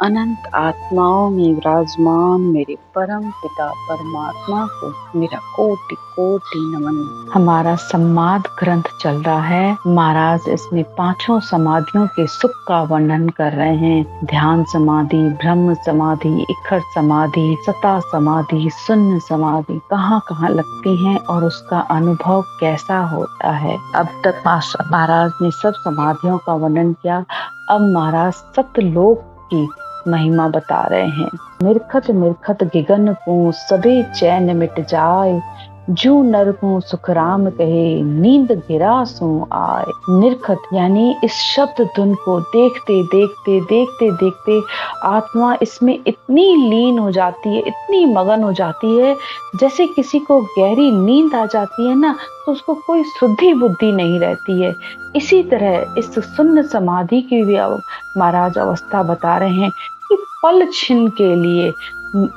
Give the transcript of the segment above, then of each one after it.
अनंत आत्माओं में विराजमान मेरे परम पिता परमात्मा को मेरा कोटि कोटि नमन। हमारा संवाद ग्रंथ चल रहा है। महाराज इसमें पांचों समाधियों के सुख का वर्णन कर रहे हैं। ध्यान समाधि, ब्रह्म समाधि, इखर समाधि, सता समाधि, शून्य समाधि कहाँ कहाँ लगती हैं और उसका अनुभव कैसा होता है। अब तक महाराज ने सब समाधियों का वर्णन किया। अब महाराज सतलोक की महिमा बता रहे हैं। मिरखत मिरखत गिगन को सबे चैन मिट जाए, जू नर को सुखराम कहे नींद गिरा सो आए। निरखत यानी इस शब्द धुन को देखते देखते देखते देखते आत्मा इसमें इतनी लीन हो जाती है, इतनी मगन हो जाती है, जैसे किसी को गहरी नींद आ जाती है ना, तो उसको कोई शुद्धि बुद्धि नहीं रहती है। इसी तरह इस शून्य समाधि की भी महाराज अवस्था बता रहे हैं कि पल छिन के लिए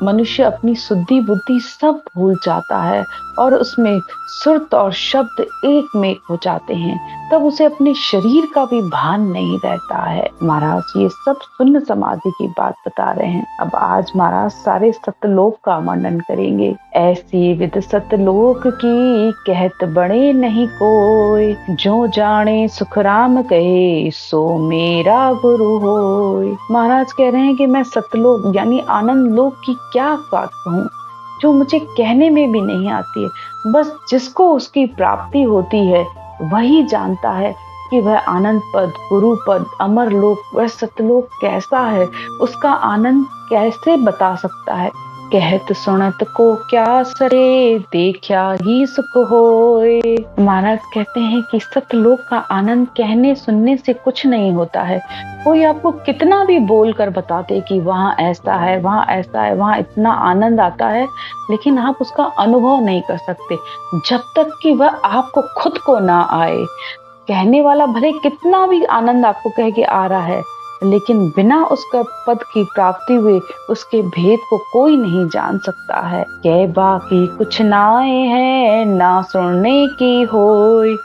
मनुष्य अपनी शुद्धि बुद्धि सब भूल जाता है और उसमें सुरत और शब्द एक में हो जाते हैं। तब उसे अपने शरीर का भी भान नहीं रहता है। महाराज ये सब शून्य समाधि की बात बता रहे हैं। अब आज महाराज सारे सतलोक का वर्णन करेंगे। ऐसी विद सतलोक की कहत बड़े नहीं कोई, जो जाने सुखराम कहे सो मेरा गुरु होय। महाराज कह रहे हैं कि मैं सतलोक यानी आनंद लोक की क्या बात कहूँ, जो मुझे कहने में भी नहीं आती है। बस जिसको उसकी प्राप्ति होती है वही जानता है कि वह आनंद पद, गुरु पद, अमर लोक, वह सतलोक कैसा है, उसका आनंद कैसे बता सकता है। कहत सुनत को क्या सरे, देखा ही सुख होए। महाराज कहते हैं कि सतलोक का आनंद कहने सुनने से कुछ नहीं होता है। कोई आपको कितना भी बोल कर बता दे कि वहाँ ऐसा है, वहाँ ऐसा है, वहाँ इतना आनंद आता है, लेकिन आप उसका अनुभव नहीं कर सकते जब तक कि वह आपको खुद को ना आए। कहने वाला भले कितना भी आनंद आपको कह के आ रहा है, लेकिन बिना उसका पद की प्राप्ति हुए उसके भेद को कोई नहीं जान सकता है। कह बाकी कुछ नाए है, ना सुनने की होय,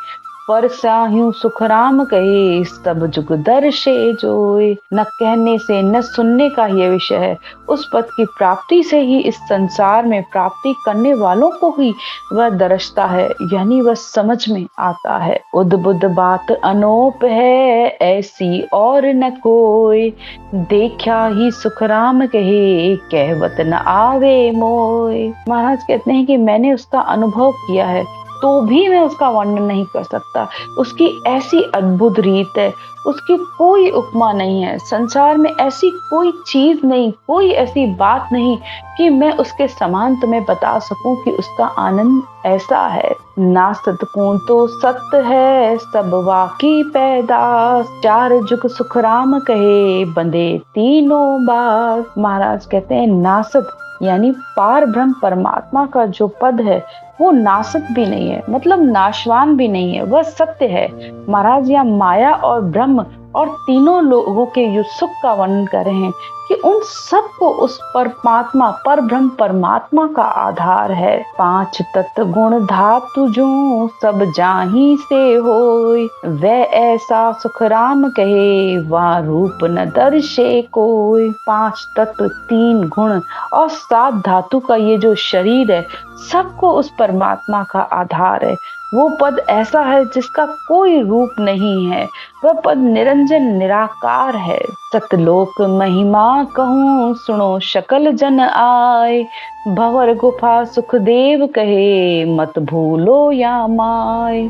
पर साह्यू सुखराम कहे सब जुग दर्शे जोय। न कहने से न सुनने का ये विषय है। उस पद की प्राप्ति से ही इस संसार में प्राप्ति करने वालों को ही वह दर्शता है, यानी वह समझ में आता है। उद्बुद्ध बात अनोप है, ऐसी और न कोई, देखा ही सुखराम कहे कहवत न आवे मोय। महाराज कहते हैं कि मैंने उसका अनुभव किया है तो भी मैं उसका वर्णन नहीं कर सकता। उसकी ऐसी अद्भुत रीत है, उसकी कोई उपमा नहीं है। संसार में ऐसी कोई चीज नहीं, कोई ऐसी बात नहीं कि मैं उसके समान तुम्हें बता सकूं कि उसका आनंद ऐसा है। ना सतकूं तो सत्य है, सब वाकी पैदास, चार जुग सुखराम कहे बंदे तीनों बास। महाराज कहते हैं नासत यानी पार ब्रह्म परमात्मा का जो पद है वो नासत भी नहीं है, मतलब नाशवान भी नहीं है, वह सत्य है। महाराज यहाँ माया और ब्रह्म और तीनों लोगों के युग सुख का वर्णन कर रहे हैं कि उन सब को उस परमात्मा पर ब्रह्म परमात्मा का आधार है। पांच तत्व गुण धातु जो सब जाही से होय, वह ऐसा सुखराम कहे वा रूप न दर्शे कोय। पांच तत्व, तीन गुण और सात धातु का ये जो शरीर है, सबको उस परमात्मा का आधार है। वो पद ऐसा है जिसका कोई रूप नहीं है, वह पद निरंजन निराकार है। सतलोक महिमा कहूँ सुनो शकल जन आए, भंवर गुफा सुखदेव कहे मत भूलो या माय।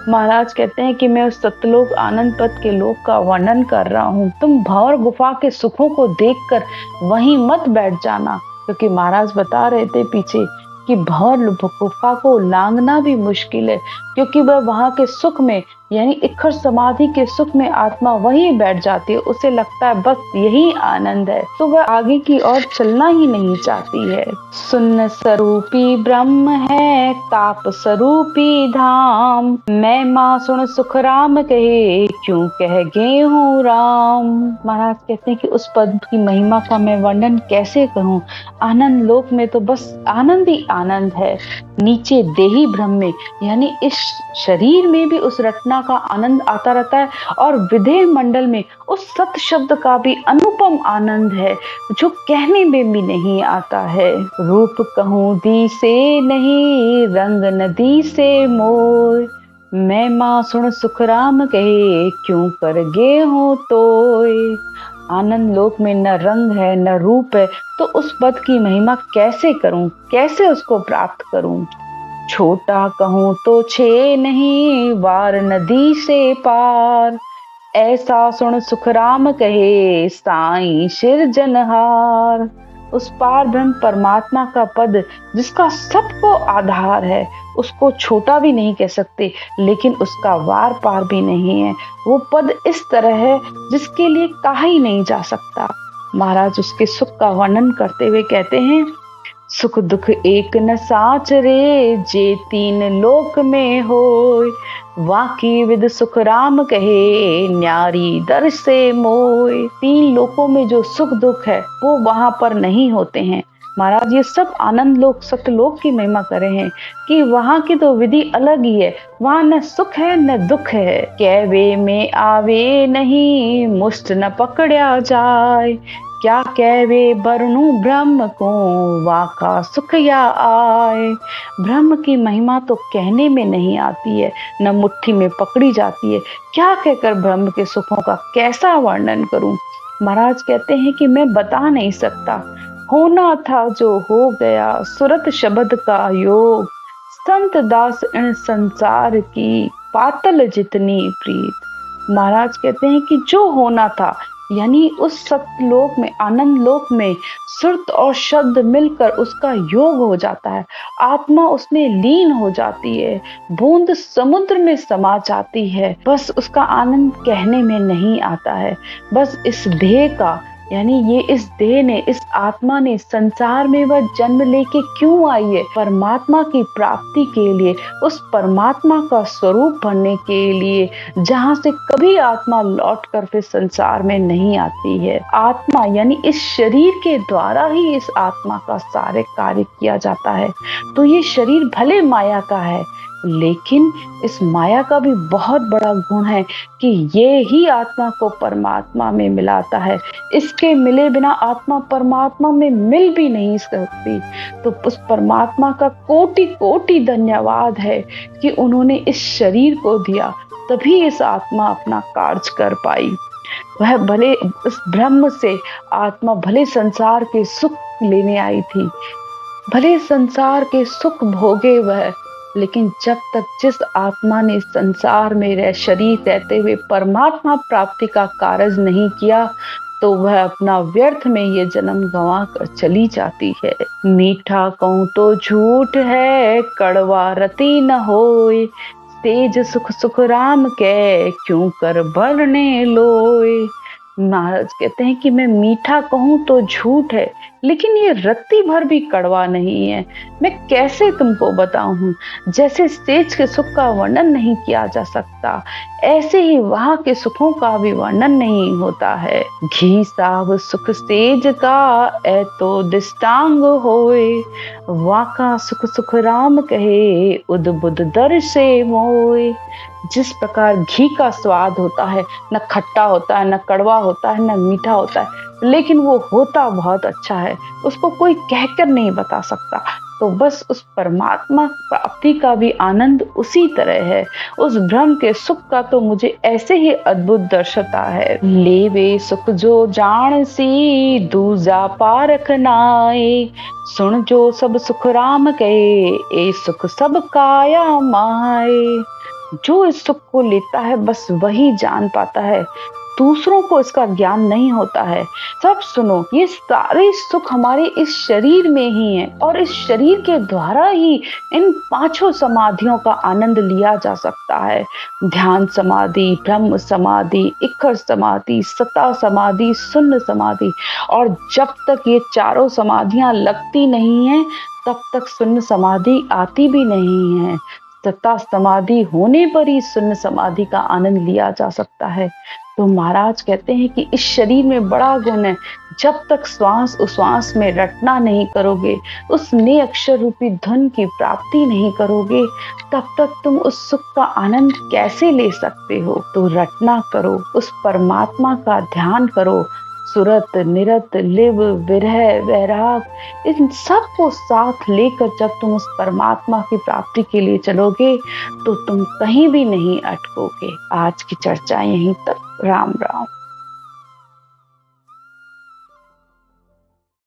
महाराज कहते हैं कि मैं उस सतलोक आनंद पद के लोक का वर्णन कर रहा हूँ, तुम भंवर गुफा के सुखों को देखकर वहीं मत बैठ जाना। क्योंकि महाराज बता रहे थे पीछे कि भंवर गुफा को लांघना भी मुश्किल है, क्योंकि वह वहां के सुख में यानी इखर समाधि के सुख में आत्मा वहीं बैठ जाती है। उसे लगता है बस यही आनंद है, तो वह आगे की ओर चलना ही नहीं चाहती है। शून्य स्वरूपी ब्रह्म है, ताप स्वरूपी धाम, मैं माँ सुन सुखराम कहे क्यों कह गेहूं राम। महाराज कहते हैं कि उस पद की महिमा का मैं वर्णन कैसे करूं। आनंद लोक में तो बस आनंद ही आनंद है। नीचे देही भ्रम में यानी इस शरीर में भी उस रचना का आनंद आता रहता है, और विदेह मंडल में उस सत शब्द का भी अनुपम आनंद है जो कहने में भी नहीं आता है। रूप कहूँ दी से नहीं, रंग नदी से मोय, मैं माँ सुन सुख राम कहे, क्यों कर गे हो तोय। आनंद लोक में न रंग है न रूप है, तो उस पद की महिमा कैसे करूं, कैसे उसको प्राप्त करूं। छोटा कहूं तो छे नहीं, वार नदी से पार, ऐसा सुन सुख राम कहे, साईं सिरजनहार। उस पार ब्रह्म परमात्मा का पद जिसका सबको आधार है, उसको छोटा भी नहीं कह सकते, लेकिन उसका वार पार भी नहीं है। वो पद इस तरह है जिसके लिए कहा ही नहीं जा सकता। महाराज उसके सुख का वर्णन करते हुए कहते हैं, सुख दुख एक न साच रे, जे तीन लोक में होय, वाकी विद सुख राम कहे, न्यारी दर से मोय। तीन लोकों में जो सुख दुख है वो वहां पर नहीं होते हैं। महाराज ये सब आनंद लोक सतलोक की महिमा करे हैं कि वहां की तो विधि अलग ही है, वहां न सुख है न दुख है। कहवे में आवे नहीं, मुष्ट न पकड़या जाए, क्या कहवे बरनु ब्रह्म को, वाका सुख या आए। ब्रह्म की महिमा तो कहने में नहीं आती है, न मुट्ठी में पकड़ी जाती है। क्या कहकर ब्रह्म के सुखों का कैसा वर्णन करूं। महाराज कहते हैं कि मैं बता नहीं सकता। होना था जो हो गया, सुरत शब्द का योग, संत दास इन संसार की, पातल जितनी प्रीत। महाराज कहते हैं कि जो होना था यानी उस सतलोक में, आनंद लोक में सुरत और शब्द मिलकर उसका योग हो जाता है, आत्मा उसमें लीन हो जाती है, बूंद समुद्र में समा जाती है। बस उसका आनंद कहने में नहीं आता है। बस इस देह का यानी ये इस देह ने, इस आत्मा ने संसार में वह जन्म लेके क्यों आई है, परमात्मा की प्राप्ति के लिए, उस परमात्मा का स्वरूप बनने के लिए, जहां से कभी आत्मा लौटकर फिर संसार में नहीं आती है। आत्मा यानी इस शरीर के द्वारा ही इस आत्मा का सारे कार्य किया जाता है। तो ये शरीर भले माया का है, लेकिन इस माया का भी बहुत बड़ा गुण है कि ये ही आत्मा को परमात्मा में मिलाता है। इसके मिले बिना आत्मा परमात्मा में मिल भी नहीं सकती। तो उस परमात्मा का कोटि कोटि धन्यवाद है कि उन्होंने इस शरीर को दिया, तभी इस आत्मा अपना कार्य कर पाई। वह भले उस ब्रह्म से आत्मा भले संसार के सुख लेने आई थी, भले संसार के सुख भोगे वह, लेकिन जब तक जिस आत्मा ने संसार में रह शरीर रहते हुए परमात्मा प्राप्ति का कार्य नहीं किया, तो वह अपना व्यर्थ में ये जन्म गंवा कर चली जाती है। मीठा कहूं तो झूठ है, कड़वा रति न होए, तेज सुख सुख राम के, क्यों कर बरने लोए। महाराज कहते हैं कि मैं मीठा कहूं तो झूठ है, लेकिन ये रत्ती भर भी कड़वा नहीं है। मैं कैसे तुमको बताऊं, जैसे सेज के सुख का वर्णन नहीं किया जा सकता, ऐसे ही वहां के सुखों का भी वर्णन नहीं होता है। घी साव सुख सेज का, ए तो दिष्टांग होए, वाका सुख सुख राम कहे, उद बुद दर से मोए। जिस प्रकार घी का स्वाद होता है, न खट्टा होता है, न कड़वा होता है, न मीठा होता है, लेकिन वो होता बहुत अच्छा है, उसको कोई कहकर नहीं बता सकता। तो बस उस परमात्मा प्राप्ति का भी आनंद उसी तरह है। उस ब्रह्म के सुख का तो मुझे ऐसे ही अद्भुत दर्शता है। लेवे सुख जो जान सी, दूजा पारख नाए, सुन जो सब सुख राम कहे, ए सुख सब काया माए। जो इस सुख को लेता है बस वही जान पाता है, दूसरों को इसका ज्ञान नहीं होता है। सब सुनो, ये सारे सुख हमारे इस शरीर में ही हैं, और इस शरीर के द्वारा ही इन पांचों समाधियों का आनंद लिया जा सकता है। ध्यान समाधि, ब्रह्म समाधि, इक्खर समाधि, सता समाधि, शून्य समाधि। और जब तक ये चारों समाधियां लगती नहीं हैं, तब तक शून्य समाधि आती भी नहीं है। तथा समाधि होने पर ही शून्य समाधि का आनंद लिया जा सकता है। तो महाराज कहते हैं कि इस शरीर में बड़ा गुण है, जब तक श्वास उश्वास में रटना नहीं करोगे, उस ने अक्षर रूपी धन की प्राप्ति नहीं करोगे, तब तक तुम उस सुख का आनंद कैसे ले सकते हो। तो रटना करो, उस परमात्मा का ध्यान करो। सुरत निरत लिव विरह वैराग, इन सब को साथ लेकर जब तुम उस परमात्मा की प्राप्ति के लिए चलोगे तो तुम कहीं भी नहीं अटकोगे। आज की चर्चा यहीं तक। राम राम।